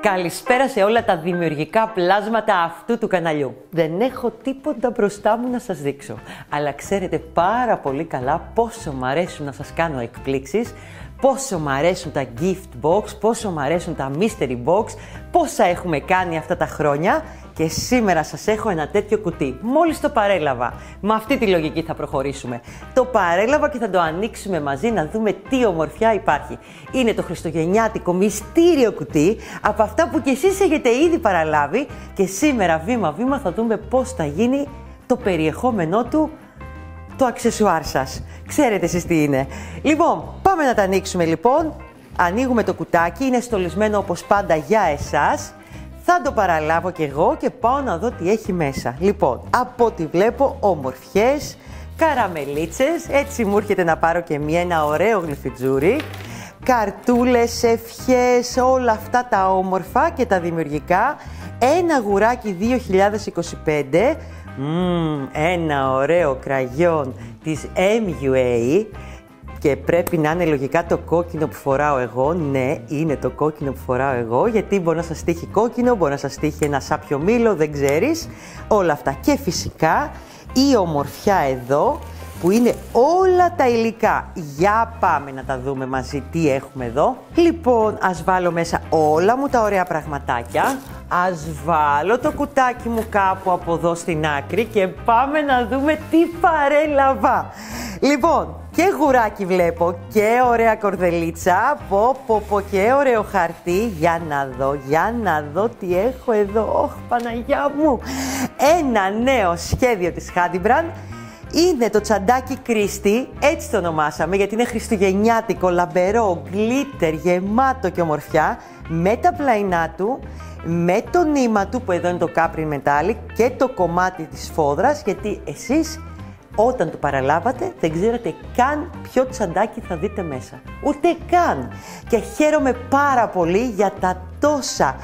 Καλησπέρα σε όλα τα δημιουργικά πλάσματα αυτού του καναλιού. Δεν έχω τίποτα μπροστά μου να σας δείξω, αλλά ξέρετε πάρα πολύ καλά πόσο μ' αρέσουν να σας κάνω εκπλήξεις, πόσο μ' αρέσουν τα gift box, πόσο μ' αρέσουν τα mystery box, πόσα έχουμε κάνει αυτά τα χρόνια και σήμερα σας έχω ένα τέτοιο κουτί. Μόλις το παρέλαβα. Με αυτή τη λογική θα προχωρήσουμε. Το παρέλαβα και θα το ανοίξουμε μαζί να δούμε τι ομορφιά υπάρχει. Είναι το χριστουγεννιάτικο μυστήριο κουτί από αυτά που κι εσείς έχετε ήδη παραλάβει και σήμερα βήμα-βήμα θα δούμε πώς θα γίνει το περιεχόμενό του, το αξεσουάρ σας. Ξέρετε εσείς τι είναι. Λοιπόν, πάμε να τα ανοίξουμε λοιπόν. Ανοίγουμε το κουτάκι, είναι στολισμένο όπως πάντα για εσάς. Θα το παραλάβω κι εγώ και πάω να δω τι έχει μέσα. Λοιπόν, από ό,τι βλέπω ομορφιές, καραμελίτσες, έτσι μου έρχεται να πάρω και ένα ωραίο γλυφιτζούρι, καρτούλες, ευχές, όλα αυτά τα όμορφα και τα δημιουργικά. Ένα γουράκι 2025, ένα ωραίο κραγιόν της MUA. Και πρέπει να είναι λογικά το κόκκινο που φοράω εγώ. Ναι, είναι το κόκκινο που φοράω εγώ, γιατί μπορεί να σας τύχει κόκκινο, μπορεί να σας τύχει ένα σάπιο μήλο, δεν ξέρεις. Όλα αυτά. Και φυσικά η ομορφιά εδώ, που είναι όλα τα υλικά. Για πάμε να τα δούμε μαζί τι έχουμε εδώ. Λοιπόν, ας βάλω μέσα όλα μου τα ωραία πραγματάκια. Ας βάλω το κουτάκι μου κάπου από εδώ στην άκρη και πάμε να δούμε τι παρέλαβα. Λοιπόν, και γουράκι βλέπω και ωραία κορδελίτσα, και ωραίο χαρτί. Για να δω τι έχω εδώ. Ωχ, Παναγιά μου. Ένα νέο σχέδιο της Hadimbrand. Είναι το τσαντάκι Κρίστη, έτσι το ονομάσαμε, γιατί είναι χριστουγεννιάτικο, λαμπερό, γκλίτερ, γεμάτο και ομορφιά, με τα πλαϊνά του, με το νήμα του που εδώ είναι το Capri Metallic και το κομμάτι της σφόδρας, γιατί εσείς όταν το παραλάβατε δεν ξέρατε καν ποιο τσαντάκι θα δείτε μέσα. Ούτε καν. Και χαίρομαι πάρα πολύ για τα τόσα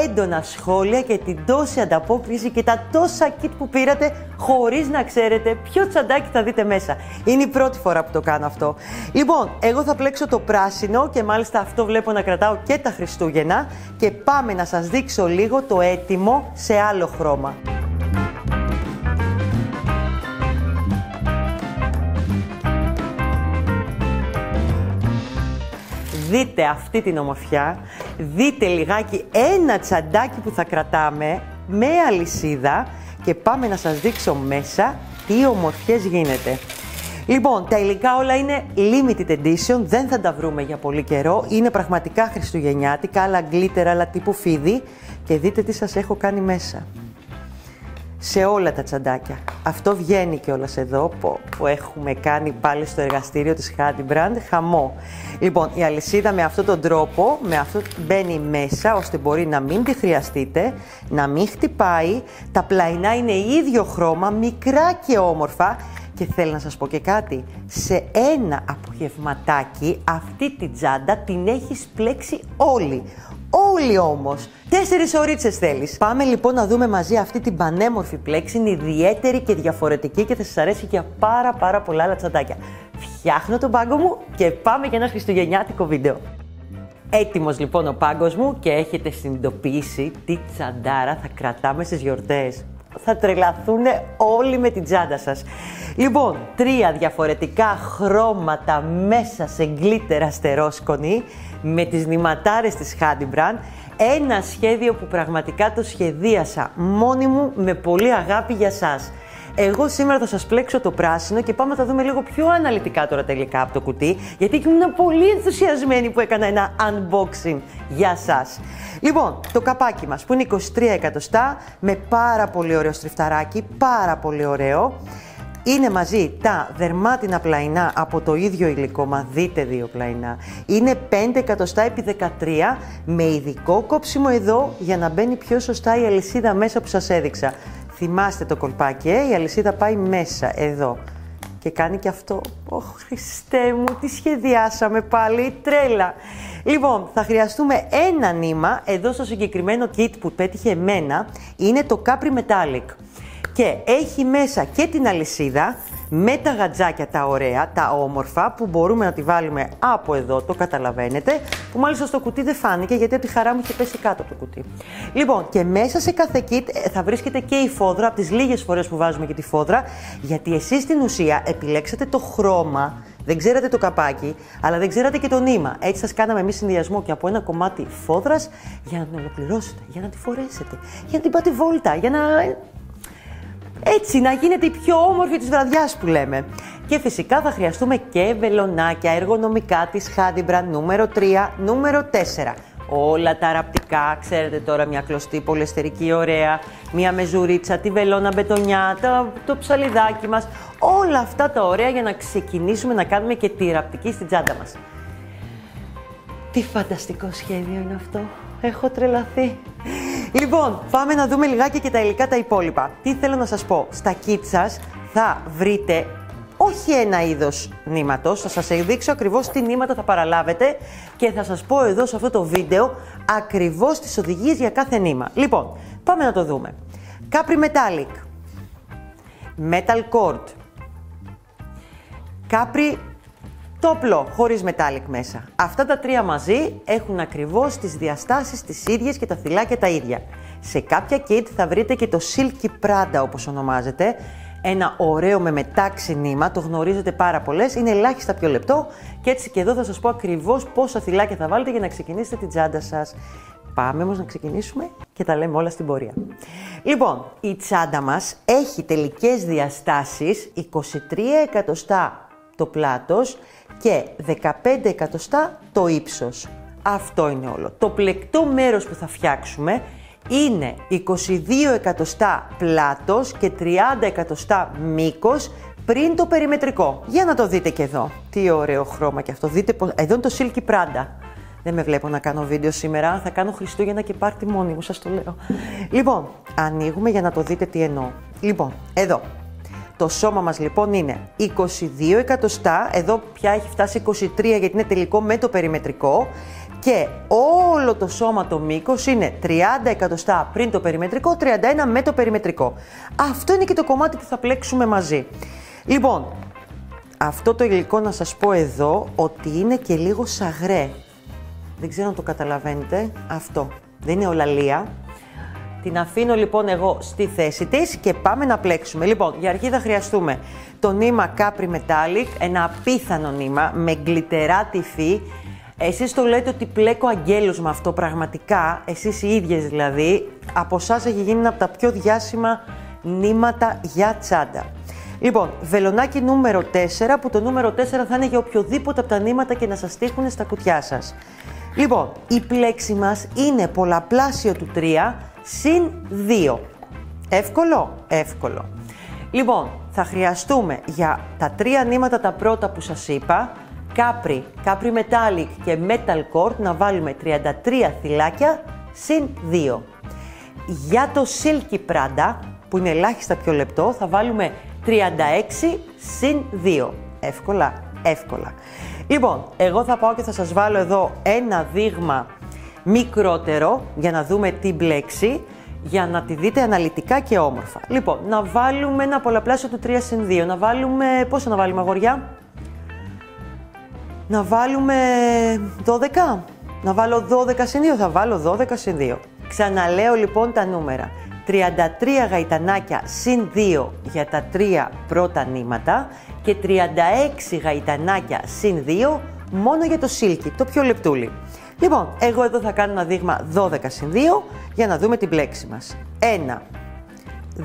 έντονα σχόλια και την τόση ανταπόκριση και τα τόσα kit που πήρατε χωρίς να ξέρετε ποιο τσαντάκι θα δείτε μέσα. Είναι η πρώτη φορά που το κάνω αυτό. Λοιπόν, εγώ θα πλέξω το πράσινο και μάλιστα αυτό βλέπω να κρατάω και τα Χριστούγεννα και πάμε να σας δείξω λίγο το έτοιμο σε άλλο χρώμα. Δείτε αυτή την ομορφιά, δείτε λιγάκι ένα τσαντάκι που θα κρατάμε με αλυσίδα και πάμε να σας δείξω μέσα τι ομορφιές γίνεται. Λοιπόν, τα υλικά όλα είναι limited edition, δεν θα τα βρούμε για πολύ καιρό, είναι πραγματικά χριστουγεννιάτικα, άλλα glitter, άλλα τύπου φίδι και δείτε τι σας έχω κάνει μέσα. Σε όλα τα τσαντάκια. Αυτό βγαίνει κιόλας εδώ που έχουμε κάνει πάλι στο εργαστήριο της Hadimbrand. Χαμό. Λοιπόν, η αλυσίδα με αυτόν τον τρόπο, μπαίνει μέσα, ώστε μπορεί να μην τη χρειαστείτε, να μην χτυπάει. Τα πλαϊνά είναι ίδιο χρώμα, μικρά και όμορφα. Και θέλω να σας πω και κάτι, σε ένα απογευματάκι αυτή την τσάντα την έχεις πλέξει όλη. Όλοι όμως. 4 ωρίτσες θέλεις. Πάμε λοιπόν να δούμε μαζί αυτή την πανέμορφη πλέξη. Είναι ιδιαίτερη και διαφορετική και θα σας αρέσει για πάρα πολλά άλλα τσαντάκια. Φτιάχνω τον πάγκο μου και πάμε για ένα χριστουγεννιάτικο βίντεο. Έτοιμος λοιπόν ο πάγκος μου και έχετε συνειδητοποιήσει τι τσαντάρα θα κρατάμε στις γιορτές. Θα τρελαθούν όλοι με την τσάντα σας. Λοιπόν, 3 διαφορετικά χρώματα μέσα σε γκλίτερ αστερόσκονη με τις νηματάρες της Hadimbrand. Ένα σχέδιο που πραγματικά το σχεδίασα μόνη μου με πολύ αγάπη για σας. Εγώ σήμερα θα σας πλέξω το πράσινο και πάμε να τα δούμε λίγο πιο αναλυτικά τώρα τελικά από το κουτί, γιατί ήμουν πολύ ενθουσιασμένη που έκανα ένα unboxing για σας. Λοιπόν, το καπάκι μας που είναι 23 εκατοστά με πάρα πολύ ωραίο στριφταράκι, πάρα πολύ ωραίο. Είναι μαζί τα δερμάτινα πλαϊνά από το ίδιο υλικό, μα δείτε 2 πλαϊνά. Είναι 5 εκατοστά επί 13 με ειδικό κόψιμο εδώ για να μπαίνει πιο σωστά η αλυσίδα μέσα που σας έδειξα. Θυμάστε το κολπάκι, η αλυσίδα πάει μέσα, εδώ. Και κάνει και αυτό. Ωχ, Χριστέ μου, τι σχεδιάσαμε πάλι, τρέλα. Λοιπόν, θα χρειαστούμε ένα νήμα, εδώ στο συγκεκριμένο kit που πέτυχε εμένα, είναι το Capri Metallic. Και έχει μέσα και την αλυσίδα, με τα γατζάκια τα ωραία, τα όμορφα, που μπορούμε να τη βάλουμε από εδώ, το καταλαβαίνετε, που μάλιστα στο κουτί δεν φάνηκε γιατί από τη χαρά μου είχε πέσει κάτω από το κουτί. Λοιπόν, και μέσα σε κάθε kit θα βρίσκεται και η φόδρα, από τις λίγες φορές που βάζουμε και τη φόδρα, γιατί εσείς στην ουσία επιλέξατε το χρώμα, δεν ξέρατε το καπάκι, αλλά δεν ξέρατε και το νήμα. Έτσι σας κάναμε εμείς συνδυασμό και από ένα κομμάτι φόδρας για να την ολοκληρώσετε, για να τη φορέσετε, για να την πάτε βόλτα, για να... έτσι, να γίνετε η πιο όμορφη της βραδιάς που λέμε. Και φυσικά θα χρειαστούμε και βελονάκια εργονομικά της Hadibra νούμερο 3, νούμερο 4. Όλα τα ραπτικά, ξέρετε τώρα, μια κλωστή πολυεστερική ωραία, μια μεζουρίτσα, τη βελόνα μπετονιά, το ψαλιδάκι μας, όλα αυτά τα ωραία για να ξεκινήσουμε να κάνουμε και τη ραπτική στην τσάντα μας. Τι φανταστικό σχέδιο είναι αυτό, έχω τρελαθεί. Λοιπόν, πάμε να δούμε λιγάκι και τα υλικά τα υπόλοιπα. Τι θέλω να σας πω, στα kit σας θα βρείτε όχι ένα είδος νήματος, θα σας δείξω ακριβώς τι νήματα θα παραλάβετε και θα σας πω εδώ σε αυτό το βίντεο ακριβώς τις οδηγίες για κάθε νήμα. Λοιπόν, πάμε να το δούμε. Capri Metallic, Metal Cord, Capri το απλό, χωρίς metallic μέσα. Αυτά τα τρία μαζί έχουν ακριβώς τις διαστάσεις τις ίδιες και τα θυλάκια τα ίδια. Σε κάποια kit θα βρείτε και το Silky Prada όπως ονομάζεται. Ένα ωραίο με μετάξι νήμα, το γνωρίζετε πάρα πολλές, είναι ελάχιστα πιο λεπτό και έτσι και εδώ θα σας πω ακριβώς πόσα θυλάκια θα βάλετε για να ξεκινήσετε την τσάντα σας. Πάμε όμως να ξεκινήσουμε και τα λέμε όλα στην πορεία. Λοιπόν, η τσάντα μας έχει τελικές διαστάσεις 23 εκατοστά το πλάτος και 15 εκατοστά το ύψος. Αυτό είναι όλο. Το πλεκτό μέρος που θα φτιάξουμε είναι 22 εκατοστά πλάτος και 30 εκατοστά μήκος πριν το περιμετρικό. Για να το δείτε και εδώ. Τι ωραίο χρώμα και αυτό. Δείτε πως... Εδώ είναι το Silky Prada. Δεν με βλέπω να κάνω βίντεο σήμερα. Θα κάνω Χριστούγεννα και πάρτι μόνη μου, σας το λέω. Λοιπόν, ανοίγουμε για να το δείτε τι εννοώ. Λοιπόν, εδώ. Το σώμα μας λοιπόν είναι 22 εκατοστά. Εδώ πια έχει φτάσει 23 γιατί είναι τελικό με το περιμετρικό. Και όλο το σώμα το μήκος είναι 30 εκατοστά πριν το περιμετρικό, 31 με το περιμετρικό. Αυτό είναι και το κομμάτι που θα πλέξουμε μαζί. Λοιπόν, αυτό το υλικό να σας πω εδώ ότι είναι και λίγο σαγρέ. Δεν ξέρω αν το καταλαβαίνετε. Αυτό. Δεν είναι ολαλία. Την αφήνω λοιπόν εγώ στη θέση της και πάμε να πλέξουμε. Λοιπόν, για αρχή θα χρειαστούμε το νήμα Capri Metallic, ένα απίθανο νήμα με γκλιτερά τυφή. Εσείς το λέτε ότι πλέκω αγγέλους με αυτό πραγματικά, εσείς οι ίδιες δηλαδή, από εσάς έχει γίνει ένα από τα πιο διάσημα νήματα για τσάντα. Λοιπόν, βελονάκι νούμερο 4, που το νούμερο 4 θα είναι για οποιοδήποτε από τα νήματα και να σας τύχουν στα κουτιά σας. Λοιπόν, η πλέξη μας είναι πολλαπλάσιο του 3 συν 2. Εύκολο? Εύκολο. Λοιπόν, θα χρειαστούμε για τα τρία νήματα τα πρώτα που σας είπα, Capri Metallic και Metal Cord, να βάλουμε 33 θυλάκια συν 2. Για το Silky Prada, που είναι ελάχιστα πιο λεπτό, θα βάλουμε 36 συν 2. Εύκολα, εύκολα. Λοιπόν, εγώ θα πάω και θα σας βάλω εδώ ένα δείγμα μικρότερο για να δούμε τι μπλέξει, για να τη δείτε αναλυτικά και όμορφα. Λοιπόν, να βάλουμε ένα πολλαπλάσιο του 3 συν 2. Να βάλουμε, πόσο να βάλουμε αγόρια? Να βάλουμε 12. Να βάλω 12 συν 2. Θα βάλω 12 συν 2. Ξαναλέω λοιπόν τα νούμερα. 33 γαϊτανάκια συν 2 για τα 3 πρώτα νήματα και 36 γαϊτανάκια συν 2 μόνο για το silky, το πιο λεπτούλι. Λοιπόν, εγώ εδώ θα κάνω ένα δείγμα 12 συν 2 για να δούμε την πλέξη μας. 1,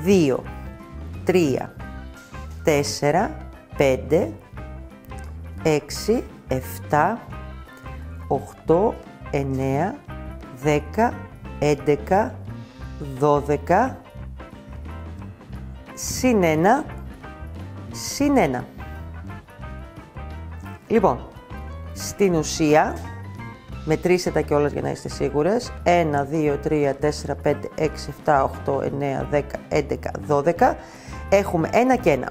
2, 3, 4, 5, 6, 7, 8, 9, 10, 11, 12, συν 1, συν 1. Λοιπόν, στην ουσία, μετρήστε τα κιόλας για να είστε σίγουρες. 1, 2, 3, 4, 5, 6, 7, 8, 9, 10, 11, 12. Έχουμε 1 και 1.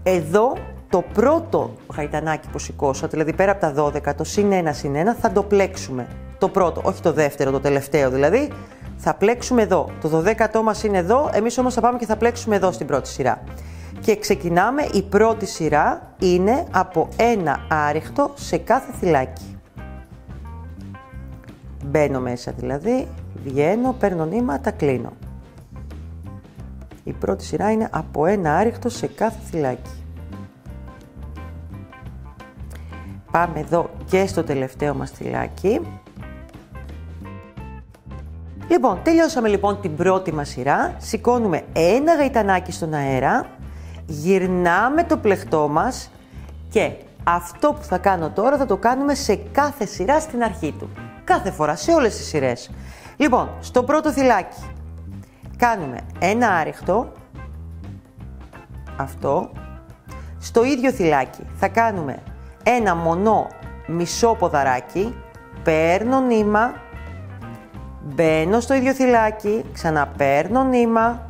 Εδώ το πρώτο γαϊτανάκι που σηκώσατε, δηλαδή πέρα από τα 12, το συν 1 συν 1, θα το πλέξουμε. Το πρώτο, όχι το δεύτερο, το τελευταίο δηλαδή. Θα πλέξουμε εδώ. Το 12ο μας είναι εδώ, εμείς όμως θα πάμε και θα πλέξουμε εδώ στην πρώτη σειρά. Και ξεκινάμε, η πρώτη σειρά είναι από ένα άριχτο σε κάθε θυλάκι. Μπαίνω μέσα δηλαδή, βγαίνω, παίρνω νήμα, τα κλείνω. Η πρώτη σειρά είναι από ένα άριχτο σε κάθε θυλάκι. Πάμε εδώ και στο τελευταίο μας θυλάκι. Λοιπόν, τελειώσαμε λοιπόν την πρώτη μας σειρά. Σηκώνουμε ένα γαϊτανάκι στον αέρα, γυρνάμε το πλεκτό μας και αυτό που θα κάνω τώρα θα το κάνουμε σε κάθε σειρά στην αρχή του. Κάθε φορά, σε όλες τις σειρές. Λοιπόν, στο πρώτο θυλάκι κάνουμε ένα άριχτο, αυτό. Στο ίδιο θυλάκι θα κάνουμε ένα μονό μισό ποδαράκι, παίρνω νήμα, μπαίνω στο ίδιο θυλάκι, ξαναπαίρνω νήμα,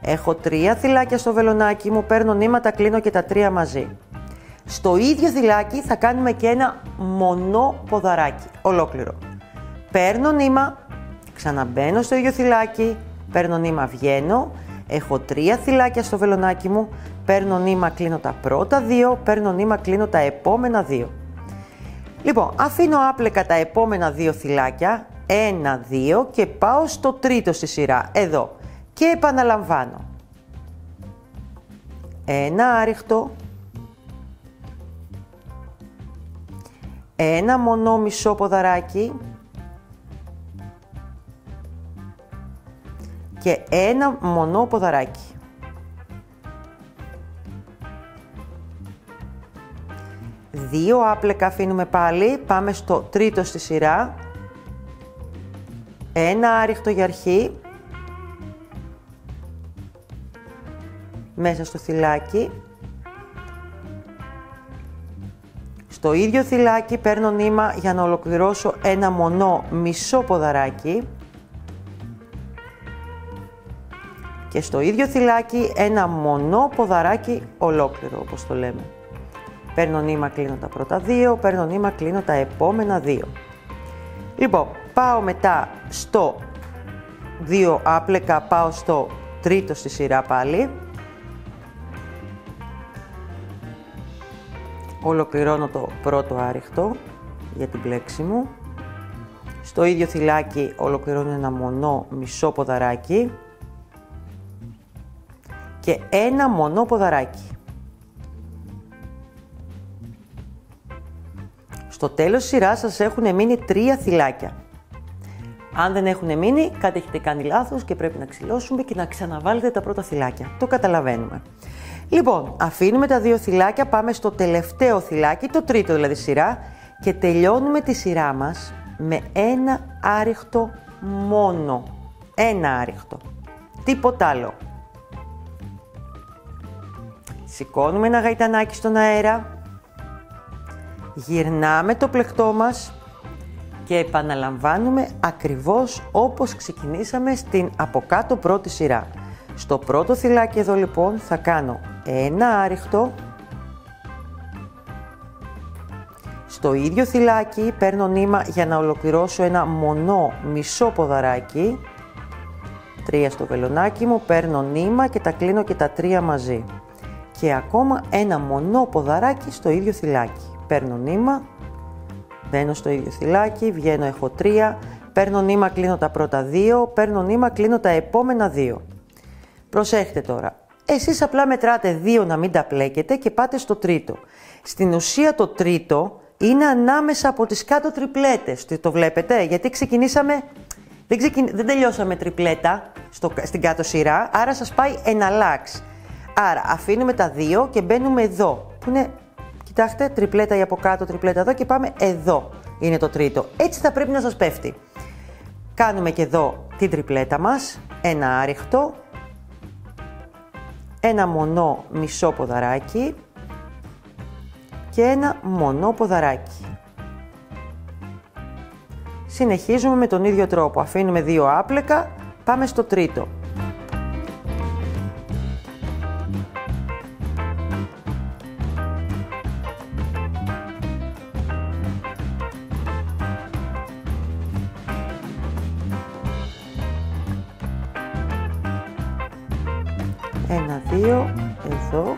έχω 3 θυλάκια στο βελονάκι μου, παίρνω νήμα, τα κλείνω και τα 3 μαζί. Στο ίδιο θυλάκι θα κάνουμε και ένα μονό ποδαράκι, ολόκληρο. Παίρνω νήμα, ξαναμπαίνω στο ίδιο θυλάκι, παίρνω νήμα, βγαίνω, έχω 3 θυλάκια στο βελονάκι μου, παίρνω νήμα, κλείνω τα πρώτα 2, παίρνω νήμα, κλείνω τα επόμενα 2. Λοιπόν, αφήνω άπλεκα τα επόμενα 2 θυλάκια, 1, 2 και πάω στο τρίτο στη σειρά, εδώ. Και επαναλαμβάνω. Ένα άριχτο, ένα μονό μισό ποδαράκι και ένα μονό ποδαράκι. Δύο άπλεκα αφήνουμε πάλι, πάμε στο τρίτο στη σειρά. Ένα άριχτο για αρχή. Μέσα στο θυλάκι. Στο ίδιο θυλάκι παίρνω νήμα για να ολοκληρώσω ένα μονό μισό ποδαράκι. Και στο ίδιο θυλάκι ένα μονό ποδαράκι ολόκληρο, όπως το λέμε. Παίρνω νήμα, κλείνω τα πρώτα 2, παίρνω νήμα, κλείνω τα επόμενα 2. Λοιπόν, πάω μετά στο 2 άπλεκα, πάω στο τρίτο στη σειρά πάλι. Ολοκληρώνω το πρώτο άριχτο για την πλέξη μου. Στο ίδιο θυλάκι ολοκληρώνω ένα μονό μισό ποδαράκι και ένα μονό ποδαράκι. Στο τέλος της σειράς σας έχουν μείνει 3 θυλάκια. Αν δεν έχουν μείνει, κάτι έχετε κάνει λάθος και πρέπει να ξυλώσουμε και να ξαναβάλετε τα πρώτα θυλάκια. Το καταλαβαίνουμε. Λοιπόν, αφήνουμε τα 2 θυλάκια, πάμε στο τελευταίο θυλάκι, το τρίτο δηλαδή σειρά και τελειώνουμε τη σειρά μας με ένα άριχτο μόνο. Ένα άριχτο. Τίποτα άλλο. Σηκώνουμε ένα γαϊτανάκι στον αέρα. Γυρνάμε το πλεκτό μας και επαναλαμβάνουμε ακριβώς όπως ξεκινήσαμε στην από κάτω πρώτη σειρά. Στο πρώτο θυλάκι εδώ λοιπόν θα κάνω ένα άριχτο. Στο ίδιο θυλάκι παίρνω νήμα για να ολοκληρώσω ένα μονό μισό ποδαράκι. 3 στο βελονάκι μου, παίρνω νήμα και τα κλείνω και τα 3 μαζί. Και ακόμα ένα μονό ποδαράκι στο ίδιο θυλάκι. Παίρνω νήμα, μπαίνω στο ίδιο θυλάκι, βγαίνω, έχω 3, παίρνω νήμα, κλείνω τα πρώτα 2, παίρνω νήμα, κλείνω τα επόμενα 2. Προσέχτε τώρα, εσείς απλά μετράτε 2 να μην τα πλέκετε και πάτε στο τρίτο. Στην ουσία το τρίτο είναι ανάμεσα από τις κάτω τριπλέτες, το βλέπετε, γιατί ξεκινήσαμε, δεν τελειώσαμε τριπλέτα στην κάτω σειρά, άρα σας πάει εναλλάξ. Άρα αφήνουμε τα 2 και μπαίνουμε εδώ, που είναι, κοιτάξτε, τριπλέτα ή από κάτω, τριπλέτα εδώ και πάμε εδώ, είναι το τρίτο. Έτσι θα πρέπει να σας πέφτει. Κάνουμε και εδώ την τριπλέτα μας, ένα άριχτο, ένα μονό μισό ποδαράκι και ένα μονό ποδαράκι. Συνεχίζουμε με τον ίδιο τρόπο, αφήνουμε 2 άπλεκα, πάμε στο τρίτο. Ένα, 2, βάθο.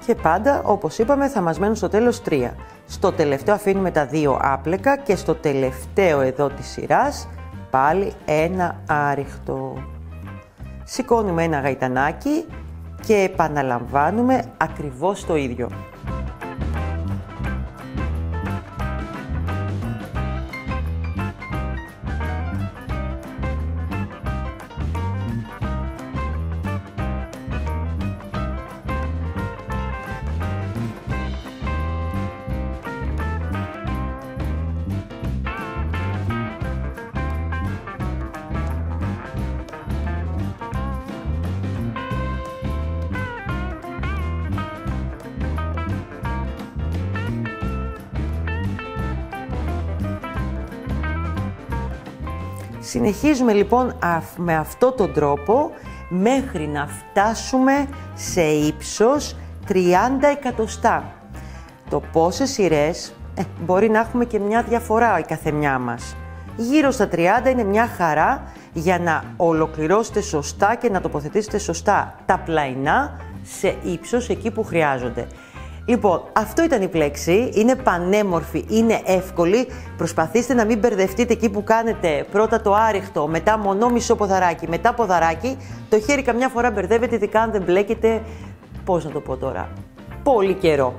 Και πάντα, όπως είπαμε, θα μας μένουν στο τέλος 3. Στο τελευταίο αφήνουμε τα 2 άπλεκα και στο τελευταίο εδώ της σειράς πάλι ένα άριχτο. Σηκώνουμε ένα γαϊτανάκι και επαναλαμβάνουμε ακριβώς το ίδιο. Συνεχίζουμε λοιπόν με αυτόν τον τρόπο μέχρι να φτάσουμε σε ύψος 30 εκατοστά. Το πόσες σειρές μπορεί να έχουμε και μια διαφορά η καθεμιά μας. Γύρω στα 30 είναι μια χαρά για να ολοκληρώσετε σωστά και να τοποθετήσετε σωστά τα πλαϊνά σε ύψος εκεί που χρειάζονται. Λοιπόν, αυτό ήταν η πλέξη, είναι πανέμορφη, είναι εύκολη. Προσπαθήστε να μην μπερδευτείτε εκεί που κάνετε πρώτα το άριχτο, μετά μονό μισό ποδαράκι, μετά ποδαράκι. Το χέρι καμιά φορά μπερδεύετε, ειδικά αν δεν μπλέκετε, πώς να το πω τώρα, πολύ καιρό.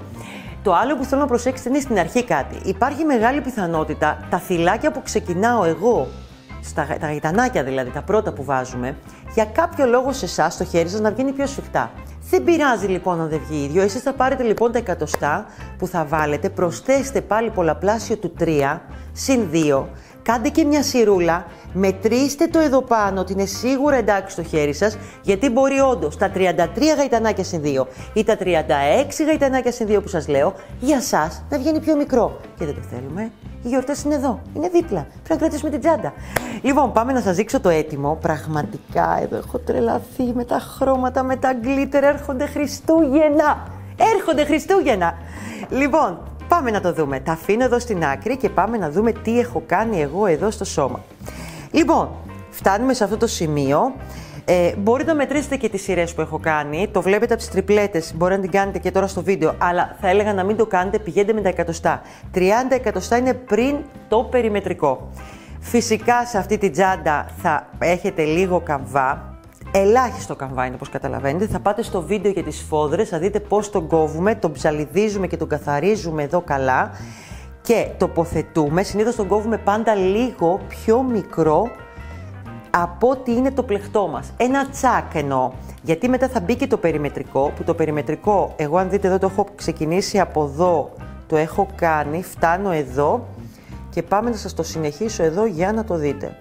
Το άλλο που θέλω να προσέξετε είναι στην αρχή κάτι. Υπάρχει μεγάλη πιθανότητα τα φυλάκια που ξεκινάω εγώ, τα γαϊτανάκια δηλαδή, τα πρώτα που βάζουμε, για κάποιο λόγο σε εσάς το χέρι σας να βγαίνει πιο σφιχτά. Δεν πειράζει λοιπόν αν δεν βγει ίδιο. Εσείς θα πάρετε λοιπόν τα εκατοστά που θα βάλετε, προσθέστε πάλι πολλαπλάσιο του 3 συν 2, κάντε και μια σειρούλα, μετρήστε το εδώ πάνω ότι είναι σίγουρα εντάξει στο χέρι σας, γιατί μπορεί όντως τα 33 γαϊτανάκια συν 2 ή τα 36 γαϊτανάκια συν 2 που σας λέω, για σας να βγαίνει πιο μικρό. Και δεν το θέλουμε. Οι γιορτές είναι εδώ, είναι δίπλα. Πρέπει να κρατήσουμε την τσάντα. Λοιπόν, πάμε να σας δείξω το έτοιμο. Πραγματικά εδώ έχω τρελαθεί με τα χρώματα, με τα γκλίτερ. Έρχονται Χριστούγεννα! Έρχονται Χριστούγεννα! Λοιπόν, πάμε να το δούμε. Τα αφήνω εδώ στην άκρη και πάμε να δούμε τι έχω κάνει εγώ εδώ στο σώμα. Λοιπόν, φτάνουμε σε αυτό το σημείο. Μπορείτε να μετρήσετε και τις σειρές που έχω κάνει. Το βλέπετε από τις τριπλέτες. Μπορεί να την κάνετε και τώρα στο βίντεο. Αλλά θα έλεγα να μην το κάνετε. Πηγαίνετε με τα εκατοστά. 30 εκατοστά είναι πριν το περιμετρικό. Φυσικά σε αυτή την τσάντα θα έχετε λίγο καμβά. Ελάχιστο καμβά είναι όπως καταλαβαίνετε. Θα πάτε στο βίντεο για τις σφόδρες. Θα δείτε πώς τον κόβουμε, τον ψαλιδίζουμε και τον καθαρίζουμε εδώ καλά. Και τοποθετούμε. Συνήθως τον κόβουμε πάντα λίγο πιο μικρό από ό,τι είναι το πλεκτό μας. Ένα τσάκ εννοώ. Γιατί μετά θα μπει και το περιμετρικό, που το περιμετρικό, εγώ αν δείτε εδώ το έχω ξεκινήσει από εδώ, το έχω κάνει, φτάνω εδώ και πάμε να σας το συνεχίσω εδώ για να το δείτε.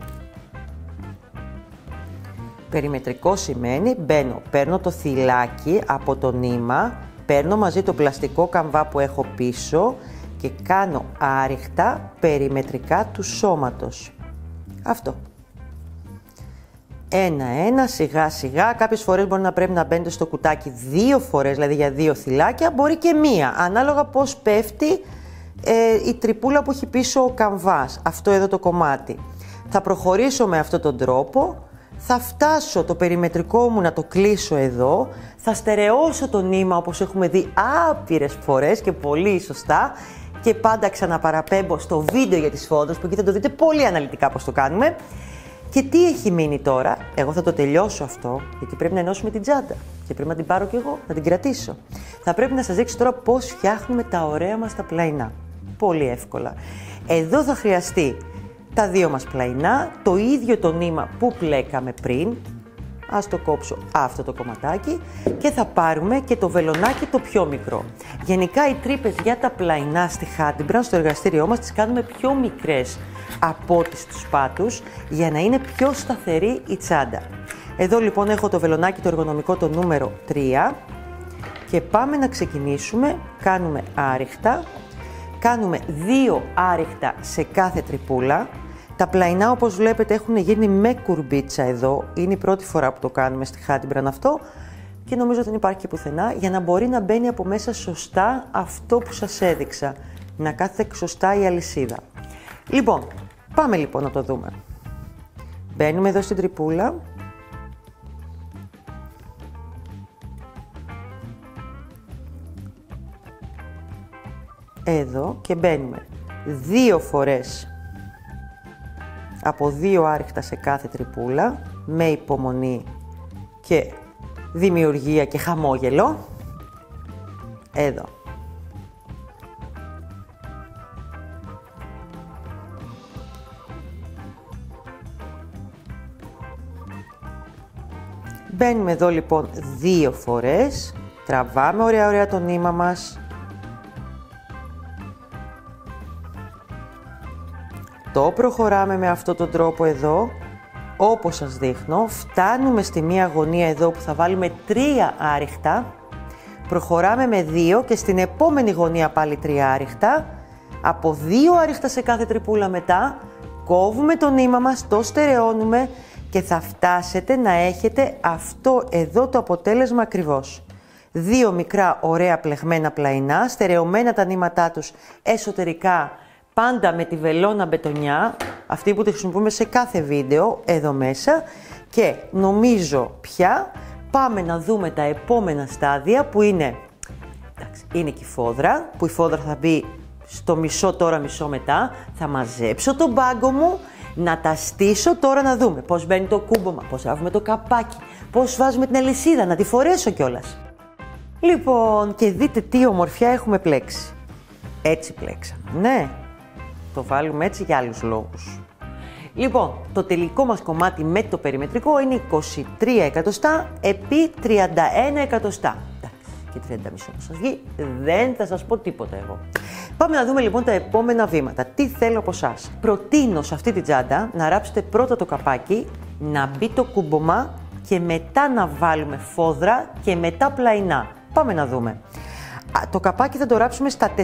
Περιμετρικό σημαίνει μπαίνω, παίρνω το θυλάκι από το νήμα, παίρνω μαζί το πλαστικό καμβά που έχω πίσω και κάνω άριχτα περιμετρικά του σώματος. Αυτό. Ένα-ένα, σιγά-σιγά. Κάποιες φορές μπορεί να πρέπει να μπαίνετε στο κουτάκι 2 φορές, δηλαδή για 2 θυλάκια, μπορεί και 1, ανάλογα πώς πέφτει η τρυπούλα που έχει πίσω ο καμβάς. Αυτό εδώ το κομμάτι. Θα προχωρήσω με αυτόν τον τρόπο, θα φτάσω το περιμετρικό μου να το κλείσω εδώ, θα στερεώσω το νήμα όπως έχουμε δει άπειρες φορές και πολύ σωστά και πάντα ξαναπαραπέμπω στο βίντεο για τις σφόδρες που εκεί θα το δείτε πολύ αναλυτικά πώς το κάνουμε. Και τι έχει μείνει τώρα, εγώ θα το τελειώσω αυτό, γιατί πρέπει να ενώσουμε την τσάντα και πρέπει να την πάρω κι εγώ, να την κρατήσω. Θα πρέπει να σας δείξω τώρα πώς φτιάχνουμε τα ωραία μας τα πλαϊνά. Πολύ εύκολα. Εδώ θα χρειαστεί τα 2 μας πλαϊνά, το ίδιο το νήμα που πλέκαμε πριν. Ας το κόψω αυτό το κομματάκι και θα πάρουμε και το βελονάκι το πιο μικρό. Γενικά οι τρύπες για τα πλαϊνά στη Handbrand, στο εργαστήριό μας, τις κάνουμε πιο μικρές από ό,τι στους πάτους για να είναι πιο σταθερή η τσάντα. Εδώ λοιπόν έχω το βελονάκι το εργονομικό το νούμερο 3 και πάμε να ξεκινήσουμε. Κάνουμε άριχτα, κάνουμε 2 άριχτα σε κάθε τρυπούλα. Τα πλαϊνά, όπως βλέπετε, έχουν γίνει με κουρμπίτσα εδώ. Είναι η πρώτη φορά που το κάνουμε στη Handbrand αυτό και νομίζω δεν υπάρχει και πουθενά, για να μπορεί να μπαίνει από μέσα σωστά αυτό που σας έδειξα. Να κάθεται σωστά η αλυσίδα. Λοιπόν, πάμε λοιπόν να το δούμε. Μπαίνουμε εδώ στην τρυπούλα. Εδώ και μπαίνουμε 2 φορές από 2 άριχτα σε κάθε τρυπούλα, με υπομονή και δημιουργία και χαμόγελο. Εδώ. Μπαίνουμε εδώ λοιπόν 2 φορές, τραβάμε ωραία το νήμα μας. Το προχωράμε με αυτόν τον τρόπο εδώ, όπως σας δείχνω, φτάνουμε στη μία γωνία εδώ που θα βάλουμε 3 άριχτα, προχωράμε με 2 και στην επόμενη γωνία πάλι 3 άριχτα, από 2 άριχτα σε κάθε τρυπούλα μετά, κόβουμε το νήμα μας, το στερεώνουμε και θα φτάσετε να έχετε αυτό εδώ το αποτέλεσμα ακριβώς. 2 μικρά ωραία πλεγμένα πλαϊνά, στερεωμένα τα νήματά τους εσωτερικά, πάντα με τη βελόνα μπετονιά, αυτή που τη χρησιμοποιούμε σε κάθε βίντεο, εδώ μέσα. Και νομίζω πια πάμε να δούμε τα επόμενα στάδια που είναι, είναι και η φόδρα, που η φόδρα θα μπει στο μισό τώρα, μισό μετά. Θα μαζέψω τον μπάγκο μου, να τα στήσω τώρα να δούμε πώς μπαίνει το κούμπομα, πώς βάζουμε το καπάκι, πώς βάζουμε την αλυσίδα, να τη φορέσω κιόλας. Λοιπόν, και δείτε τι ομορφιά έχουμε πλέξει. Έτσι πλέξαμε, ναι. Το βάλουμε έτσι για άλλους λόγους. Λοιπόν, το τελικό μας κομμάτι με το περιμετρικό είναι 23 εκατοστά επί 31 εκατοστά. Και 30 μισό να σας βγει, δεν θα σας πω τίποτα εγώ. Πάμε να δούμε λοιπόν τα επόμενα βήματα. Τι θέλω από εσάς. Προτείνω σε αυτή την τσάντα να ράψετε πρώτα το καπάκι, να μπει το κούμπομα και μετά να βάλουμε φόδρα και μετά πλαϊνά. Πάμε να δούμε. Το καπάκι θα το ράψουμε στα 4,5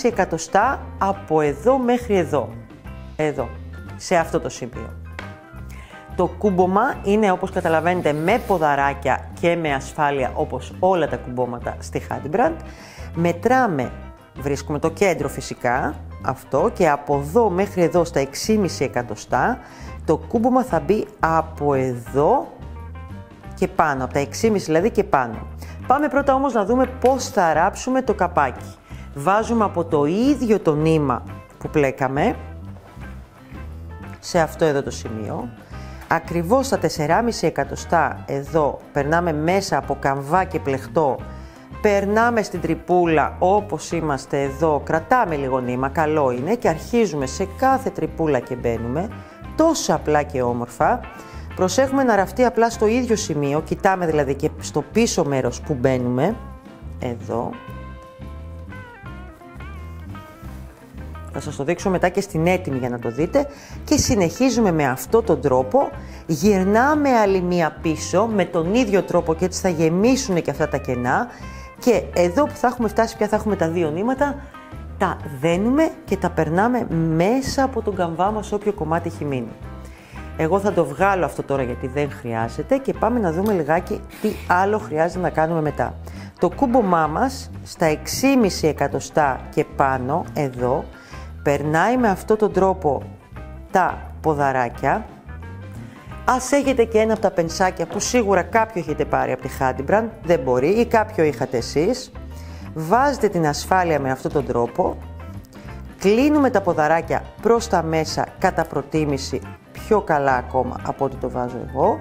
εκατοστά από εδώ μέχρι εδώ. Εδώ, σε αυτό το σημείο. Το κούμπομα είναι, όπως καταλαβαίνετε, με ποδαράκια και με ασφάλεια, όπως όλα τα κουμπώματα στη Handbrand. Μετράμε, βρίσκουμε το κέντρο φυσικά, αυτό, και από εδώ μέχρι εδώ στα 6,5 εκατοστά, το κούμπομα θα μπει από εδώ και πάνω, από τα 6,5 δηλαδή και πάνω. Πάμε πρώτα όμως να δούμε πώς θα ράψουμε το καπάκι. Βάζουμε από το ίδιο το νήμα που πλέκαμε, σε αυτό εδώ το σημείο, ακριβώς στα 4,5 εκατοστά εδώ περνάμε μέσα από καμβά και πλεχτό, περνάμε στην τρυπούλα όπως είμαστε εδώ, κρατάμε λίγο νήμα, καλό είναι, και αρχίζουμε σε κάθε τρυπούλα και μπαίνουμε, τόσο απλά και όμορφα. Προσέχουμε να ραφτεί απλά στο ίδιο σημείο, κοιτάμε δηλαδή και στο πίσω μέρος που μπαίνουμε, εδώ. Θα σας το δείξω μετά και στην έτοιμη για να το δείτε. Και συνεχίζουμε με αυτόν τον τρόπο, γυρνάμε άλλη μία πίσω με τον ίδιο τρόπο και έτσι θα γεμίσουν και αυτά τα κενά. Και εδώ που θα έχουμε φτάσει πια θα έχουμε τα 2 νήματα, τα δένουμε και τα περνάμε μέσα από τον καμβά μας όποιο κομμάτι έχει μείνει. Εγώ θα το βγάλω αυτό τώρα γιατί δεν χρειάζεται και πάμε να δούμε λιγάκι τι άλλο χρειάζεται να κάνουμε μετά. Το κούμπομά μας στα 6,5 εκατοστά και πάνω, εδώ, περνάει με αυτόν τον τρόπο τα ποδαράκια. Ας έχετε και ένα από τα πενσάκια που σίγουρα κάποιο έχετε πάρει από τη Handbrand, δεν μπορεί, ή κάποιο είχατε εσείς. Βάζετε την ασφάλεια με αυτόν τον τρόπο. Κλείνουμε τα ποδαράκια προς τα μέσα κατά προτίμηση, πιο καλά ακόμα από ό,τι το βάζω εγώ.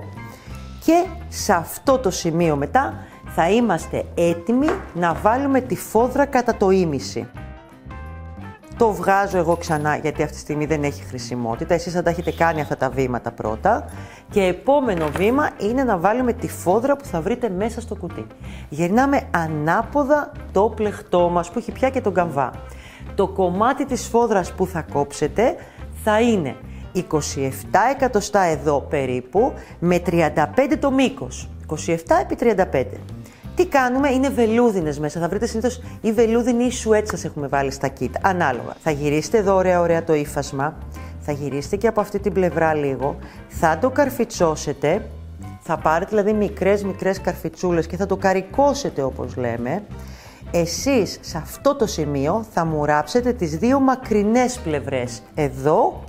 Και σε αυτό το σημείο μετά θα είμαστε έτοιμοι να βάλουμε τη φόδρα κατά το ήμιση. Το βγάζω εγώ ξανά γιατί αυτή τη στιγμή δεν έχει χρησιμότητα. Εσείς θα τα έχετε κάνει αυτά τα βήματα πρώτα. Και επόμενο βήμα είναι να βάλουμε τη φόδρα που θα βρείτε μέσα στο κουτί. Γυρνάμε ανάποδα το πλεχτό μας που έχει πια και τον καμβά. Το κομμάτι της φόδρας που θα κόψετε θα είναι 27 εκατοστά εδώ περίπου με 35 το μήκος. 27 επί 35. Τι κάνουμε, είναι βελούδινες μέσα. Θα βρείτε συνήθως ή βελούδινη ή σουέτ σας έχουμε βάλει στα kit. Ανάλογα. Θα γυρίσετε εδώ ωραία το ύφασμα. Θα γυρίσετε και από αυτή την πλευρά λίγο. Θα το καρφιτσώσετε. Θα πάρετε δηλαδή μικρές καρφιτσούλες και θα το καρικώσετε όπως λέμε. Εσείς σε αυτό το σημείο θα μουράψετε τις δύο μακρινές πλευρές. Εδώ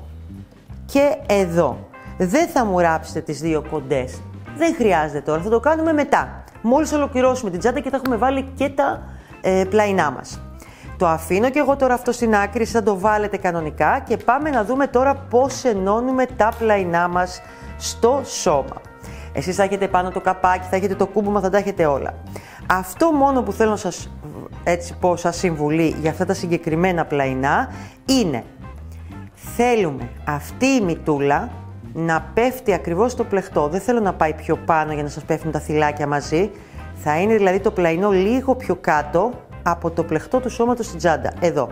και εδώ. Δεν θα μουράψετε τις δύο κοντές. Δεν χρειάζεται τώρα, θα το κάνουμε μετά. Μόλις ολοκληρώσουμε την τσάντα και θα έχουμε βάλει και τα πλαϊνά μας. Το αφήνω και εγώ τώρα αυτό στην άκρη, θα το βάλετε κανονικά και πάμε να δούμε τώρα πώς ενώνουμε τα πλαϊνά μας στο σώμα. Εσείς θα έχετε πάνω το καπάκι, θα έχετε το κούμπομα, θα τα έχετε όλα. Αυτό μόνο που θέλω να σας πω σαν συμβουλή για αυτά τα συγκεκριμένα πλαϊνά είναι θέλουμε αυτή η μυτούλα να πέφτει ακριβώς στο πλεκτό. Δεν θέλω να πάει πιο πάνω για να σας πέφτουν τα θυλάκια μαζί. Θα είναι δηλαδή το πλαϊνό λίγο πιο κάτω από το πλεκτό του σώματος στην τσάντα. Εδώ.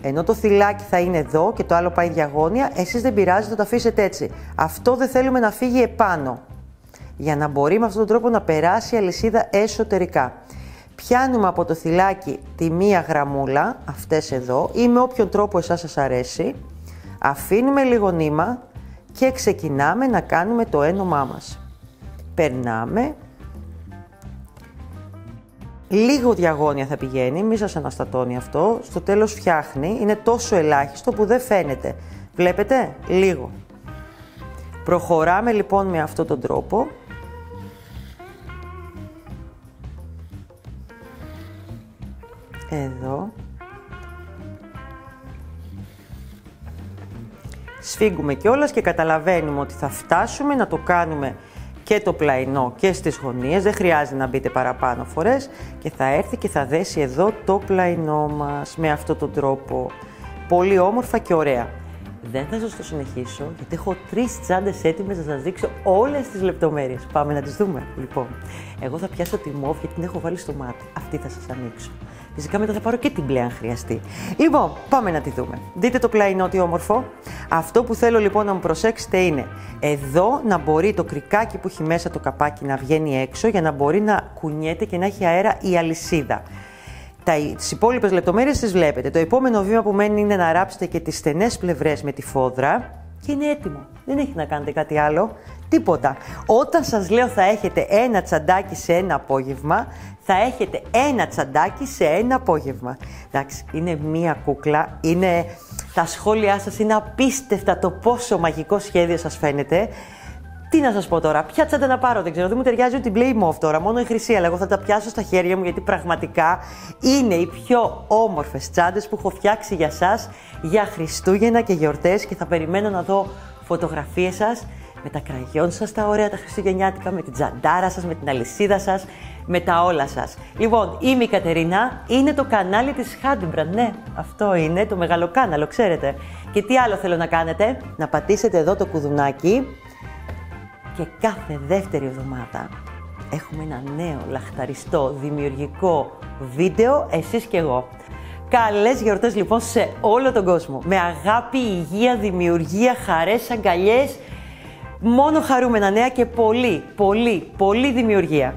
Ενώ το θυλάκι θα είναι εδώ και το άλλο πάει διαγώνια, εσείς δεν πειράζει, θα το αφήσετε έτσι. Αυτό δεν θέλουμε να φύγει επάνω. Για να μπορεί με αυτόν τον τρόπο να περάσει η αλυσίδα εσωτερικά. Πιάνουμε από το θυλάκι τη μία γραμμούλα, αυτές εδώ, ή με όποιον τρόπο εσάς σας αρέσει. Αφήνουμε λίγο νήμα και ξεκινάμε να κάνουμε το ένωμά μας. Περνάμε. Λίγο διαγώνια θα πηγαίνει, μη σας αναστατώνει αυτό. Στο τέλος φτιάχνει, είναι τόσο ελάχιστο που δεν φαίνεται. Βλέπετε, λίγο. Προχωράμε λοιπόν με αυτόν τον τρόπο. Εδώ. Σφίγγουμε κιόλας και καταλαβαίνουμε ότι θα φτάσουμε να το κάνουμε και το πλαϊνό και στις γωνίες, δεν χρειάζεται να μπείτε παραπάνω φορές και θα έρθει και θα δέσει εδώ το πλαϊνό μας με αυτόν τον τρόπο. Πολύ όμορφα και ωραία. Δεν θα σας το συνεχίσω γιατί έχω 3 τσάντες έτοιμες να σας δείξω όλες τις λεπτομέρειες. Πάμε να τις δούμε. Λοιπόν, εγώ θα πιάσω τη μόβ γιατί την έχω βάλει στο μάτι. Αυτή θα σας ανοίξω. Φυσικά μετά θα πάρω και την μπλε αν χρειαστεί. Λοιπόν, πάμε να τη δούμε. Δείτε το πλαϊνό τι όμορφο. Αυτό που θέλω λοιπόν να μου προσέξετε είναι εδώ να μπορεί το κρικάκι που έχει μέσα το καπάκι να βγαίνει έξω για να μπορεί να κουνιέται και να έχει αέρα η αλυσίδα. Τις υπόλοιπες λεπτομέρειες τις βλέπετε. Το επόμενο βήμα που μένει είναι να ράψετε και τις στενές πλευρές με τη φόδρα και είναι έτοιμο. Δεν έχει να κάνετε κάτι άλλο. Τίποτα. Όταν σας λέω θα έχετε ένα τσαντάκι σε ένα απόγευμα, θα έχετε ένα τσαντάκι σε ένα απόγευμα. Εντάξει, είναι μία κούκλα, τα σχόλιά σας είναι απίστευτα το πόσο μαγικό σχέδιο σας φαίνεται. Τι να σας πω τώρα, ποια τσάντα να πάρω, δεν ξέρω, δεν μου ταιριάζει ούτε η μπλε ή mauve τώρα, μόνο η χρυσή, αλλά εγώ θα τα πιάσω στα χέρια μου γιατί πραγματικά είναι οι πιο όμορφες τσάντες που έχω φτιάξει για σας για Χριστούγεννα και γιορτές και θα περιμένω να δω φωτογραφίες σας με τα κραγιόν σας τα ωραία τα χριστουγεννιάτικα, με την τσαντάρα σας, με την αλυσίδα σας, με τα όλα σας. Λοιπόν, είμαι η Κατερίνα, είναι το κανάλι της Handbrand, ναι, αυτό είναι το μεγαλοκάναλο, ξέρετε. Και τι άλλο θέλω να κάνετε, να πατήσετε εδώ το κουδουνάκι και κάθε δεύτερη εβδομάδα έχουμε ένα νέο λαχταριστό δημιουργικό βίντεο, εσείς και εγώ. Καλές γιορτές λοιπόν σε όλο τον κόσμο. Με αγάπη, υγεία, δημιουργία, χαρές, αγκαλιές, μόνο χαρούμενα νέα και πολύ δημιουργία.